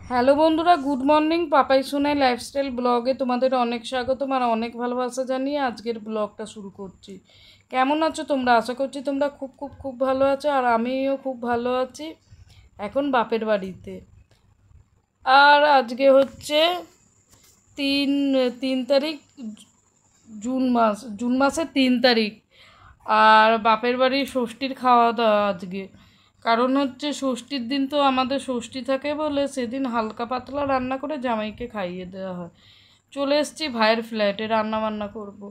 Hello বন্ধুরা, good morning. Papai Sonai lifestyle ব্লগে তোমাদের অনেক স্বাগতম আর অনেক ভালোবাসা জানিয়ে আজকের ব্লগটা শুরু করছি। কেমন আছো তোমরা? আশা করছি তোমরা খুব খুব খুব ভালো আছো আর আমিও খুব ভালো আছি। এখন বাপের বাড়িতে। আর আজকে হচ্ছে তিন তিন তারিখ, জুন মাসের 3 তারিখ। আর বাপের বাড়ির ষষ্ঠীর খাওয়া দাওয়া আজকে। কারণ হচ্ছে ষষ্ঠীর দিন তো আমাদের ষষ্ঠী থাকে বলে সেদিন হালকা পাতলা রান্না করে জামাইকে খাইয়ে দেওয়া হয়। চলে এসেছি ভাইয়ের ফ্ল্যাটে, রান্না বান্না করব।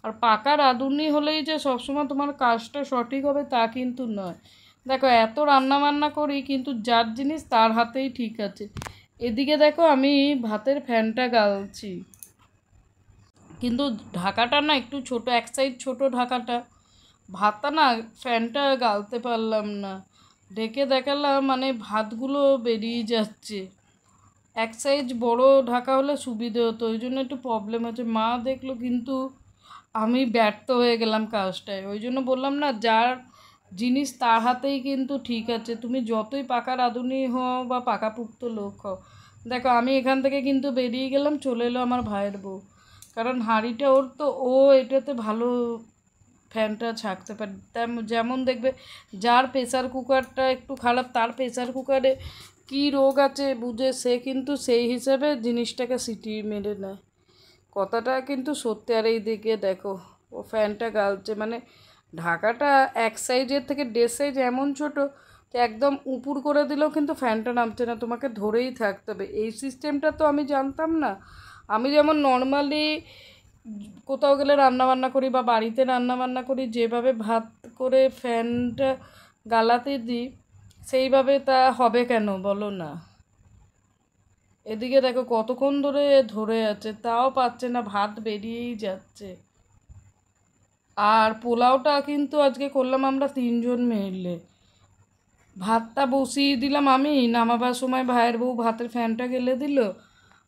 আর পাকা রাঁধুনি হলেই যে সবসময় তোমার কাজটা সঠিক হবে তা কিন্তু নয়। দেখো, এত রান্না বান্না করি কিন্তু যার জিনিস তার হাতেই ঠিক আছে। এদিকে দেখো, আমি ভাতের ফ্যানটা গালছি, কিন্তু ঢাকাটা না একটু ছোট, এক সাইড ছোট ঢাকাটা, ভাতটা না ফ্যানটা গালতে পারলাম না। ঢেকে দেখালাম মানে ভাতগুলো বেরিয়ে যাচ্ছে। এক সাইজ বড় ঢাকা হলে সুবিধে হতো, ওই জন্য একটু প্রবলেম হচ্ছে। মা দেখলো কিন্তু আমি ব্যর্থ হয়ে গেলাম কাজটায়। ওই জন্য বললাম না, যার জিনিস তার হাতেই কিন্তু ঠিক আছে। তুমি যতই পাকা রাঁধুনি হও বা পাকাপুক্ত লোক হও, দেখো আমি এখান থেকে কিন্তু বেরিয়ে গেলাম, চলে এলো আমার ভাইয়ের বউ। কারণ হাঁড়িটা ওর, তো ও এটাতে ভালো ফ্যানটা ছাঁকতে পারে। যেমন দেখবে, যার প্রেসার কুকারটা একটু খারাপ, তার প্রেসার কুকারে কী রোগ আছে বুঝে সে কিন্তু সেই হিসাবে জিনিসটাকে সিটি মেরে নেয়। কথাটা কিন্তু সত্যি। আর এই দিকে দেখো, ও ফ্যানটা গালছে, মানে ঢাকাটা এক সাইজের থেকে 1.5 সাইজ এমন ছোটো যে একদম উপুর করে দিলেও কিন্তু ফ্যানটা নামছে না, তোমাকে ধরেই থাকতে হবে। এই সিস্টেমটা তো আমি জানতাম না। আমি যেমন নর্মালি কোথাও গেলে রান্নাবান্না করি বা বাড়িতে রান্নাবান্না করি, যেভাবে ভাত করে ফ্যানটা গালাতে দিই, সেইভাবে তা হবে কেন বলো না? এদিকে দেখো কতক্ষণ ধরে ধরে আছে, তাও পাচ্ছে না, ভাত বেরিয়েই যাচ্ছে। আর পোলাওটা কিন্তু আজকে করলাম আমরা 3জন মিলে। ভাতটা বসিয়ে দিলাম আমি, নামাবার সময় ভাইয়ের বউ ভাতের ফ্যানটা গেলে দিল।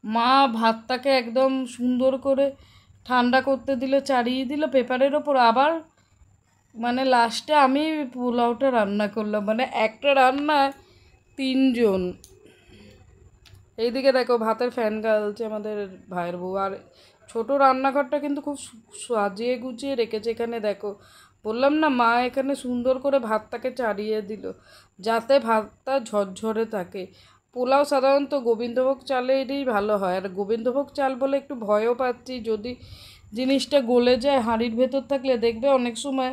মা ভাতটাকে একদম সুন্দর করে ঠান্ডা করতে দিল, চাড়িয়ে দিল পেপারের ওপর। আবার মানে লাস্টে আমি পোলাওটা রান্না করলাম, মানে একটা রান্না 3জন। এইদিকে দেখো ভাতের ফ্যান গালছে আমাদের ভাইয়ের বউ। আর ছোটো রান্নাঘরটা কিন্তু খুব সাজিয়ে গুছিয়ে রেখেছে। এখানে দেখো, বললাম না, মা এখানে সুন্দর করে ভাতটাকে চাড়িয়ে দিল যাতে ভাতটা ঝরঝরে থাকে। পোলাও সাধারণত গোবিন্দভোগ চালেরই ভালো হয়। আর গোবিন্দভোগ চাল বলে একটু ভয়ও পাচ্ছি, যদি জিনিসটা গলে যায় হাঁড়ির ভেতর থাকলে। দেখবে অনেক সময়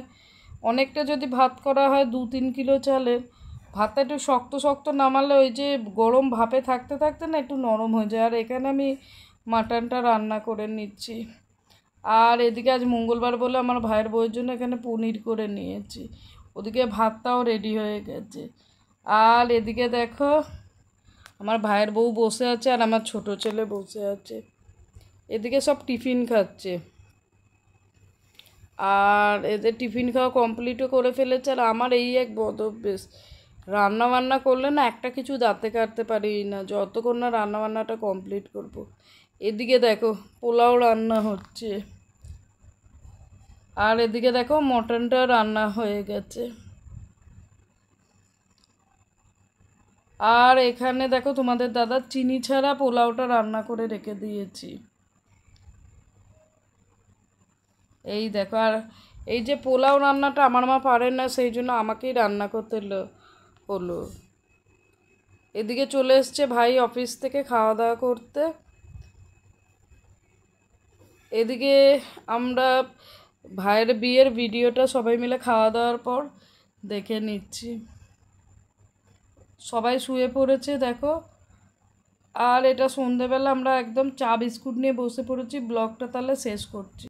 অনেকটা যদি ভাত করা হয় 2-3 কিলো চালের, ভাতটা একটু শক্ত শক্ত নামালে ওই যে গরম ভাপে থাকতে থাকতে না একটু নরম হয়ে যায়। আর এখানে আমি মাটনটা রান্না করে নিচ্ছি। আর এদিকে আজ মঙ্গলবার বলে আমার ভাইয়ের বউয়ের জন্য এখানে পনির করে নিয়েছি। ওদিকে ভাতটাও রেডি হয়ে গেছে। আর এদিকে দেখো, আমার ভাইয়ের বউ বসে আছে আর আমার ছোট ছেলে বসে আছে। এদিকে সব টিফিন খাচ্ছে। আর এদের টিফিন খাওয়া কমপ্লিটও করে ফেলেছে। আর আমার এই এক বদ অভ্যেস, রান্না বান্না করলে না একটা কিছু দাঁতে কাটতে পারি না যতক্ষণ না রান্নাবান্নাটা কমপ্লিট করব। এদিকে দেখো পোলাও রান্না হচ্ছে। আর এদিকে দেখো মটনটা রান্না হয়ে গেছে। আর এখানে দেখো তোমাদের দাদা চিনি ছাড়া পোলাওটা রান্না করে রেখে দিয়েছি। এই দেখো, আর এই যে পোলাও রান্নাটা আমার মা পারেন না, সেই জন্য আমাকেই রান্না করতে হলো। এদিকে চলে এসছে ভাই অফিস থেকে খাওয়া দাওয়া করতে। এদিকে আমরা ভাইয়ের বিয়ের ভিডিওটা সবাই মিলে খাওয়া দাওয়ার পর দেখে নিচ্ছি। সবাই শুয়ে পড়েছে দেখো। আর এটা সন্ধেবেলা আমরা একদম চা বিস্কুট নিয়ে বসে পড়েছি। ব্লগটা তাহলে শেষ করছি।